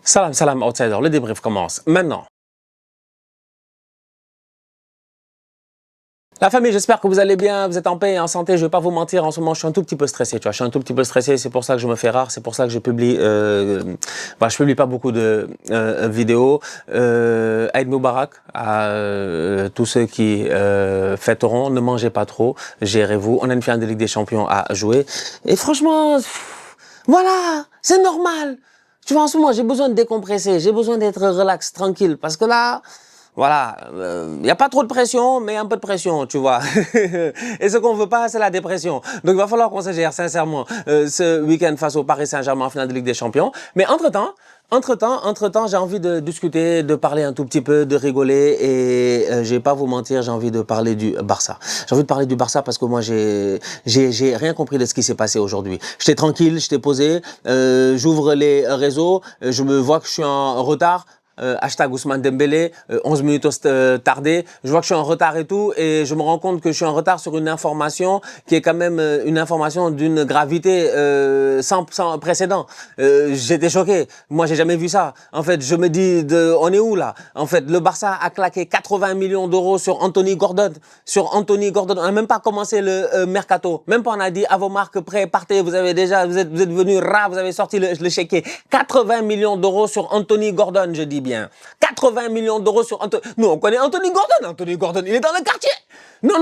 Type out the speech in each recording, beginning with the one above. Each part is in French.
Salam, salam, outsider. Le débrief commence maintenant. La famille, j'espère que vous allez bien, vous êtes en paix et en santé. Je vais pas vous mentir, en ce moment, je suis un tout petit peu stressé. Tu vois, je suis un tout petit peu stressé. C'est pour ça que je me fais rare. C'est pour ça que je publie. Je publie pas beaucoup de vidéos. Aïd Moubarak à tous ceux qui fêteront. Ne mangez pas trop. Gérez-vous. On a une finale de Ligue des Champions à jouer. Et franchement, voilà, c'est normal. Tu vois, en ce moment, j'ai besoin de décompresser. J'ai besoin d'être relax, tranquille, parce que là. Voilà, y a pas trop de pression, mais un peu de pression, tu vois. Et ce qu'on veut pas, c'est la dépression. Donc il va falloir qu'on se gère sincèrement ce week-end face au Paris Saint-Germain en finale de Ligue des Champions. Mais entre-temps, j'ai envie de discuter, de parler un tout petit peu, de rigoler et je vais pas vous mentir, j'ai envie de parler du Barça. J'ai envie de parler du Barça parce que moi j'ai rien compris de ce qui s'est passé aujourd'hui. J'étais tranquille, j'étais posé, j'ouvre les réseaux, je me vois que je suis en retard. Hashtag Ousmane Dembélé, 11 minutes tardé. Je vois que je suis en retard et tout, et je me rends compte que je suis en retard sur une information qui est quand même une information d'une gravité sans précédent. J'étais choqué. Moi, j'ai jamais vu ça. En fait, je me dis, on est où là? En fait, le Barça a claqué 80 millions d'euros sur Anthony Gordon. On n'a même pas commencé le mercato. Même pas on a dit à vos marques prêts, partez. Vous êtes venus vous avez sorti le chéquier. 80 millions d'euros sur Anthony Gordon, je dis bien. 80 millions d'euros sur Anthony. Nous, on connaît Anthony Gordon. Anthony Gordon, il est dans le quartier. Non.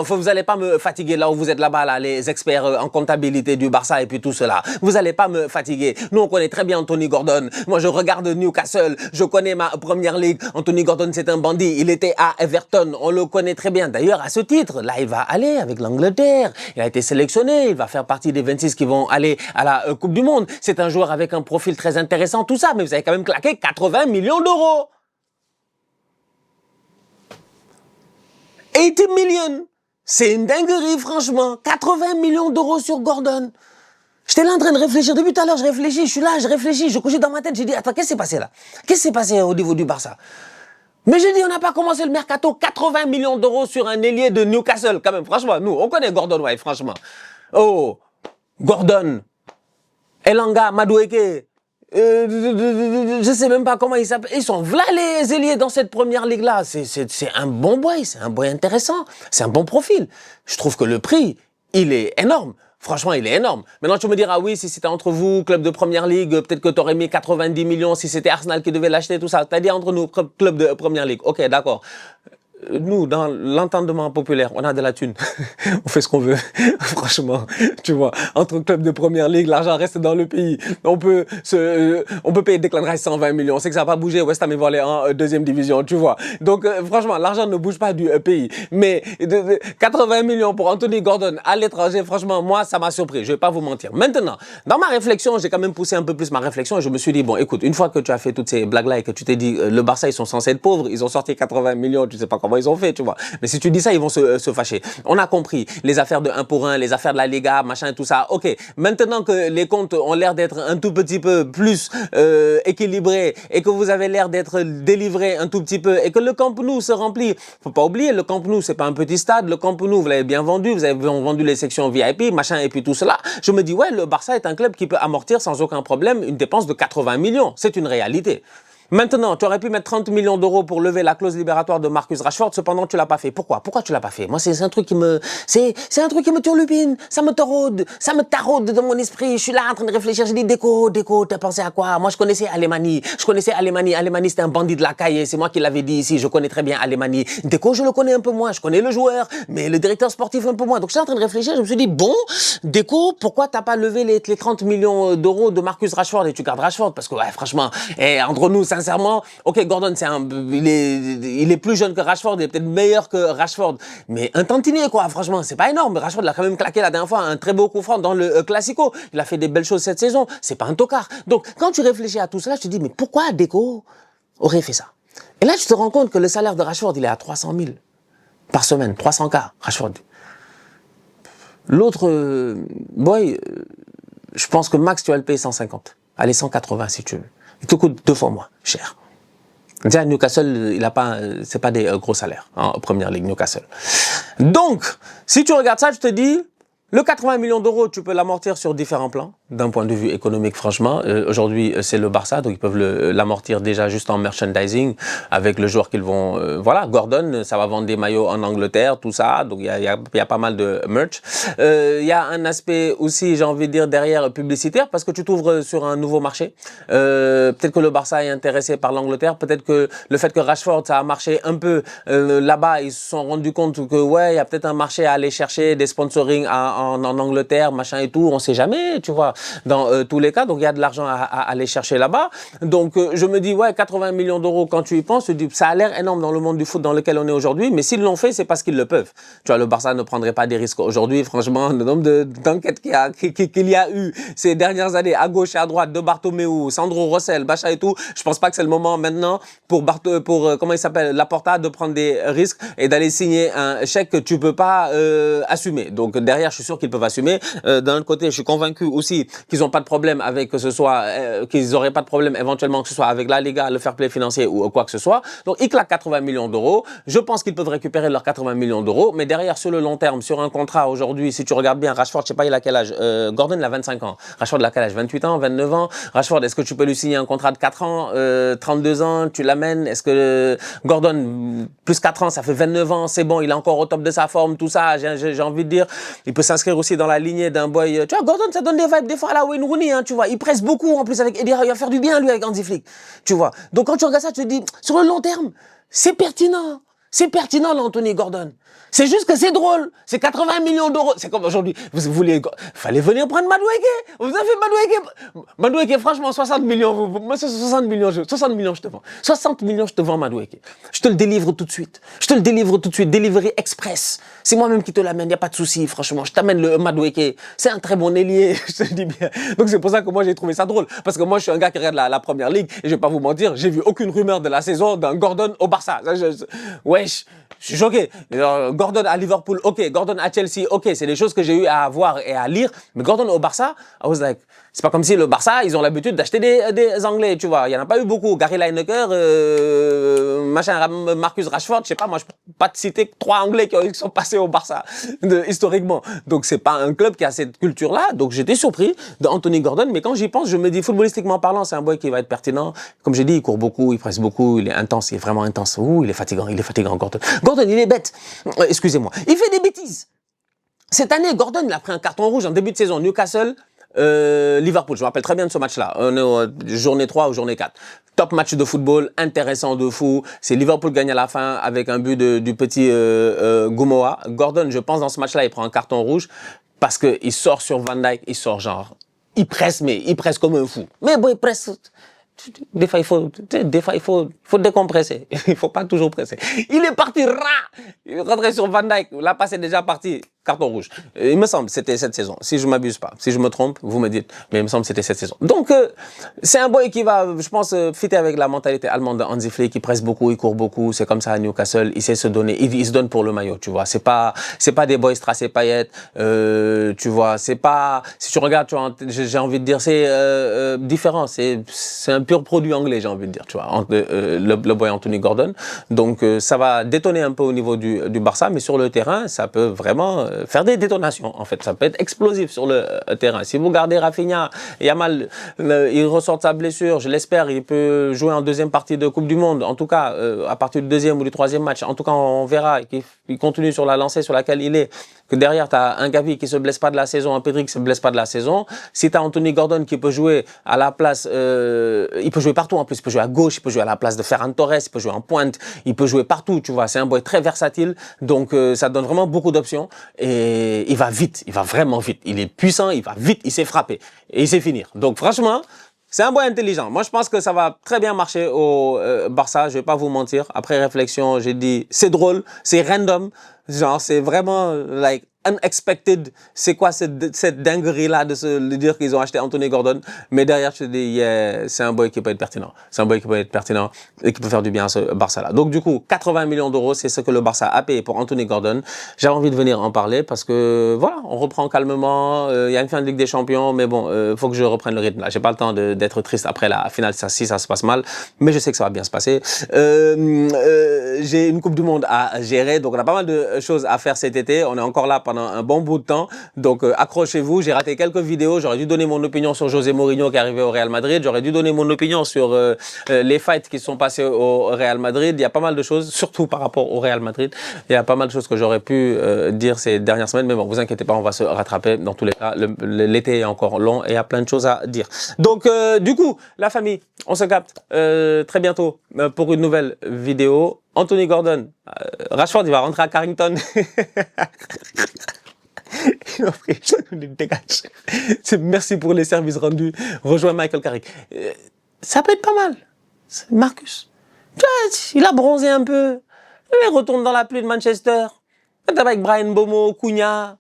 Vous allez pas me fatiguer là où vous êtes là-bas, là, les experts en comptabilité du Barça et puis tout cela. Vous allez pas me fatiguer. Nous, on connaît très bien Anthony Gordon. Moi, je regarde Newcastle. Je connais ma première ligue. Anthony Gordon, c'est un bandit. Il était à Everton. On le connaît très bien. D'ailleurs, à ce titre, là, il va aller avec l'Angleterre. Il a été sélectionné. Il va faire partie des 26 qui vont aller à la Coupe du Monde. C'est un joueur avec un profil très intéressant, tout ça. Mais vous avez quand même claqué 80 millions d'euros. 80 millions. C'est une dinguerie, franchement. 80 millions d'euros sur Gordon. J'étais là en train de réfléchir. Depuis tout à l'heure, je réfléchis. Je suis là, je réfléchis. Je couchais dans ma tête. J'ai dit, attends, qu'est-ce qui s'est passé là? Qu'est-ce qui s'est passé au niveau du Barça? Mais j'ai dit, on n'a pas commencé le mercato. 80 millions d'euros sur un ailier de Newcastle. Quand même, franchement, nous, on connaît Gordon White, franchement. Oh, Gordon, Elanga, Madueke. Je sais même pas comment ils s'appellent. Ils sont là les ailiers dans cette première ligue là. C'est un bon boy, c'est un boy intéressant, c'est un bon profil. Je trouve que le prix, il est énorme. Franchement, il est énorme. Maintenant, tu me diras, oui, si c'était entre vous, club de première ligue, peut-être que tu aurais mis 90 millions si c'était Arsenal qui devait l'acheter, tout ça. T'as dit entre nous, club de première ligue. Ok, d'accord. Nous, dans l'entendement populaire, on a de la thune. On fait ce qu'on veut. Franchement, tu vois, entre clubs de première ligue, l'argent reste dans le pays. On peut payer Declan Rice 120 millions. On sait que ça va pas bouger. West Ham, ils vont aller en deuxième division, tu vois. Donc, franchement, l'argent ne bouge pas du pays. Mais 80 millions pour Anthony Gordon à l'étranger, franchement, moi, ça m'a surpris. Je vais pas vous mentir. Maintenant, dans ma réflexion, j'ai quand même poussé un peu plus ma réflexion et je me suis dit, bon, écoute, une fois que tu as fait toutes ces blagues-là et que tu t'es dit, le Barça, ils sont censés être pauvres, ils ont sorti 80 millions, tu sais pas comment ils ont fait, tu vois. Mais si tu dis ça, ils vont se fâcher. On a compris les affaires de 1 pour 1, les affaires de la Liga, machin, tout ça. Ok, maintenant que les comptes ont l'air d'être un tout petit peu plus équilibrés et que vous avez l'air d'être délivré un tout petit peu et que le Camp Nou se remplit, faut pas oublier, le Camp Nou, c'est pas un petit stade. Le Camp Nou, vous l'avez bien vendu, vous avez vendu les sections VIP, machin, et puis tout cela. Je me dis, ouais, le Barça est un club qui peut amortir sans aucun problème une dépense de 80 millions. C'est une réalité. Maintenant, tu aurais pu mettre 30 millions d'euros pour lever la clause libératoire de Marcus Rashford, cependant tu l'as pas fait. Pourquoi tu l'as pas fait? Moi, c'est un truc qui me turlupine, ça me taraude dans mon esprit. Je suis là en train de réfléchir, je dis Déco, t'as pensé à quoi? Moi, je connaissais Alemani, c'était un bandit de la caille, c'est moi qui l'avais dit ici, je connais très bien Alemani. Déco, je le connais un peu moins, je connais le joueur, mais le directeur sportif un peu moins. Donc, je suis en train de réfléchir, je me suis dit, bon, Déco, pourquoi t'as pas levé les 30 millions d'euros de Marcus Rashford et tu gardes Rashford? Parce que, ouais, franchement, entre nous, sincèrement, ok, Gordon, il est plus jeune que Rashford, il est peut-être meilleur que Rashford, mais un tantinet, quoi, franchement, c'est pas énorme. Rashford, il a quand même claqué la dernière fois un très beau coup franc dans le Classico. Il a fait des belles choses cette saison. C'est pas un tocard. Donc, quand tu réfléchis à tout cela, je te dis, mais pourquoi Déco aurait fait ça? Et là, tu te rends compte que le salaire de Rashford, il est à 300 000 par semaine, 300K, Rashford. L'autre boy, je pense que max, tu vas le payer 150. Allez, 180 si tu veux. Il te coûte 2 fois moins cher. Déjà, Newcastle, c'est pas des gros salaires en première ligue, Newcastle. Donc, si tu regardes ça, je te dis, le 80 millions d'euros, tu peux l'amortir sur différents plans. d'un point de vue économique, franchement. Aujourd'hui, c'est le Barça, donc ils peuvent l'amortir déjà juste en merchandising avec le joueur qu'ils vont... voilà, Gordon, ça va vendre des maillots en Angleterre, tout ça, donc il y a pas mal de merch. Il y a un aspect aussi, j'ai envie de dire, derrière publicitaire, parce que tu t'ouvres sur un nouveau marché. Peut-être que le Barça est intéressé par l'Angleterre, peut-être que le fait que Rashford, ça a marché un peu là-bas, ils se sont rendus compte que ouais, il y a peut-être un marché à aller chercher, des sponsoring en Angleterre, machin et tout, on sait jamais, tu vois. Dans tous les cas, donc il y a de l'argent à aller chercher là-bas. Donc je me dis, ouais, 80 millions d'euros, quand tu y penses, tu dis, ça a l'air énorme dans le monde du foot dans lequel on est aujourd'hui, mais s'ils l'ont fait, c'est parce qu'ils le peuvent. Tu vois, le Barça ne prendrait pas des risques aujourd'hui. Franchement, le nombre d'enquêtes qu'il y a eu ces dernières années, à gauche et à droite, de Bartomeu, Sandro Rossell, Bacha et tout, je pense pas que c'est le moment maintenant pour comment il s'appelle, Laporta, de prendre des risques et d'aller signer un chèque que tu peux pas assumer. Donc derrière, je suis sûr qu'ils peuvent assumer. D'un autre côté, je suis convaincu aussi qu'ils n'ont pas de problème avec que ce soit, qu'ils n'auraient pas de problème éventuellement que ce soit avec la Liga, le fair play financier ou quoi que ce soit. Donc ils claquent 80 millions d'euros. Je pense qu'ils peuvent récupérer leurs 80 millions d'euros, mais derrière, sur le long terme, sur un contrat aujourd'hui, si tu regardes bien, Rashford, je sais pas, il a quel âge, Gordon, il a 25 ans. Rashford, il a quel âge, 28 ans, 29 ans. Rashford, est-ce que tu peux lui signer un contrat de 4 ans, 32 ans, tu l'amènes? Est-ce que Gordon, plus 4 ans, ça fait 29 ans, c'est bon, il est encore au top de sa forme, tout ça, j'ai envie de dire. Il peut s'inscrire aussi dans la lignée d'un boy. Tu vois, Gordon, ça donne des vibes des fois à la Wayne Rooney, hein, tu vois. Il presse beaucoup en plus avec Eddie Howe. Il va faire du bien, lui, avec Hansi Flick. Tu vois. Donc, quand tu regardes ça, tu te dis, sur le long terme, c'est pertinent. C'est pertinent, l'Anthony Gordon. C'est juste que c'est drôle. C'est 80 millions d'euros. C'est comme aujourd'hui. Vous voulez, fallait venir prendre Madueke. Vous avez Madueke. Madueke, franchement, 60 millions. Moi, c'est 60 millions. 60 millions, je te vends. 60 millions, je te vends Madueke. Je te le délivre tout de suite. Je te le délivre tout de suite. Délivré express. C'est moi-même qui te l'amène. Il n'y a pas de souci, franchement. Je t'amène le Madueke. C'est un très bon ailier. Je te le dis bien. Donc, c'est pour ça que moi, j'ai trouvé ça drôle. Parce que moi, je suis un gars qui regarde la première ligue. Et je vais pas vous mentir. J'ai vu aucune rumeur de la saison d'un Gordon au Barça. Wesh. Je suis choqué. Gordon à Liverpool, ok. Gordon à Chelsea, ok. C'est des choses que j'ai eu à voir et à lire. Mais Gordon au Barça, I was like, c'est pas comme si le Barça, ils ont l'habitude d'acheter des Anglais, tu vois. Il y en a pas eu beaucoup. Gary Lineker, Marcus Rashford, je sais pas, moi, je peux pas te citer 3 Anglais qui sont passés au Barça, historiquement. Donc, c'est pas un club qui a cette culture-là. Donc, j'étais surpris d'Anthony Gordon. Mais quand j'y pense, je me dis, footballistiquement parlant, c'est un boy qui va être pertinent. Comme j'ai dit, il court beaucoup, il presse beaucoup, il est intense, il est vraiment intense. Ouh, il est fatigant, Gordon. Gordon, il est bête. Excusez-moi. Il fait des bêtises. Cette année, Gordon, il a pris un carton rouge en début de saison. Newcastle, Liverpool, je me rappelle très bien de ce match-là. On est journée 3 ou journée 4. Top match de football, intéressant de fou. C'est Liverpool gagne à la fin avec un but du petit Gumoa. Gordon, je pense, dans ce match-là, il prend un carton rouge parce qu'il sort sur Van Dijk, il sort genre... Il presse, mais il presse comme un fou. Mais bon, il presse... Des fois, il faut décompresser. Il faut pas toujours presser. Il est parti, il est rentré sur Van Dijk. La passe est déjà partie. Carton rouge. Il me semble que c'était cette saison. Si je m'abuse pas. Si je me trompe, vous me dites. Mais il me semble que c'était cette saison. Donc, c'est un boy qui va, je pense, fitter avec la mentalité allemande de Hansi Flick. Il presse beaucoup, il court beaucoup. C'est comme ça à Newcastle. Il sait se donner. Il se donne pour le maillot, tu vois. C'est pas des boys tracés paillettes. Tu vois, c'est pas, si tu regardes, tu vois, j'ai envie de dire, c'est différent. C'est un pur produit anglais, j'ai envie de dire, tu vois, entre le boy Anthony Gordon. Donc, ça va détonner un peu au niveau du Barça, mais sur le terrain, ça peut vraiment faire des détonations, en fait. Ça peut être explosif sur le terrain. Si vous gardez Rafinha, Yamal, il ressort de sa blessure, je l'espère, il peut jouer en deuxième partie de Coupe du Monde. En tout cas, à partir du deuxième ou du troisième match, en tout cas, on verra qu'il continue sur la lancée sur laquelle il est. Que derrière, tu as un Gavi qui se blesse pas de la saison, un Pedri qui se blesse pas de la saison. Si tu as Anthony Gordon qui peut jouer à la place, il peut jouer partout en plus. Il peut jouer à gauche, il peut jouer à la place de Ferran Torres, il peut jouer en pointe, il peut jouer partout, tu vois. C'est un boy très versatile. Donc, ça donne vraiment beaucoup d'options. Et il va vite, il va vraiment vite. Il est puissant, il va vite, il sait frapper. Et il sait finir. Donc, franchement, c'est un boy intelligent. Moi, je pense que ça va très bien marcher au Barça. Je vais pas vous mentir. Après réflexion, j'ai dit, c'est drôle, c'est random. Genre, c'est vraiment, like, unexpected. C'est quoi cette dinguerie-là de dire qu'ils ont acheté Anthony Gordon? Mais derrière, je te dis, yeah, c'est un boy qui peut être pertinent. C'est un boy qui peut être pertinent et qui peut faire du bien à ce Barça-là. Donc, du coup, 80 millions d'euros, c'est ce que le Barça a payé pour Anthony Gordon. J'avais envie de venir en parler parce que, voilà, on reprend calmement. Il y a une fin de Ligue des Champions, mais bon, faut que je reprenne le rythme là. J'ai pas le temps d'être triste après la finale si ça se passe mal. Mais je sais que ça va bien se passer. J'ai une Coupe du Monde à gérer, donc on a pas mal de choses à faire cet été. On est encore là pendant pendant un bon bout de temps. Donc, accrochez-vous. J'ai raté quelques vidéos. J'aurais dû donner mon opinion sur José Mourinho qui est arrivé au Real Madrid. J'aurais dû donner mon opinion sur les fights qui sont passés au Real Madrid. Il y a pas mal de choses, surtout par rapport au Real Madrid. Il y a pas mal de choses que j'aurais pu dire ces dernières semaines. Mais bon, vous inquiétez pas, on va se rattraper. Dans tous les cas, l'été est encore long et il y a plein de choses à dire. Donc, du coup, la famille, on se capte très bientôt pour une nouvelle vidéo. Anthony Gordon, Rashford, il va rentrer à Carrington. Merci pour les services rendus. Rejoins Michael Carrick. Ça peut être pas mal. Marcus, il a bronzé un peu. Il retourne dans la pluie de Manchester. Avec Brian Bomo, Cunha.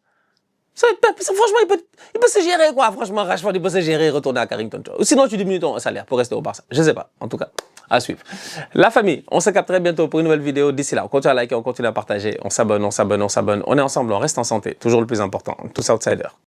Franchement, il peut se gérer, quoi. Franchement, Rashford, il peut se gérer et retourner à Carrington. Ou sinon, tu diminues ton salaire pour rester au Barça. Je sais pas. En tout cas, à suivre. La famille, on se capte très bientôt pour une nouvelle vidéo. D'ici là, on continue à liker, on continue à partager. On s'abonne. On est ensemble, on reste en santé. Toujours le plus important. Tous outsiders.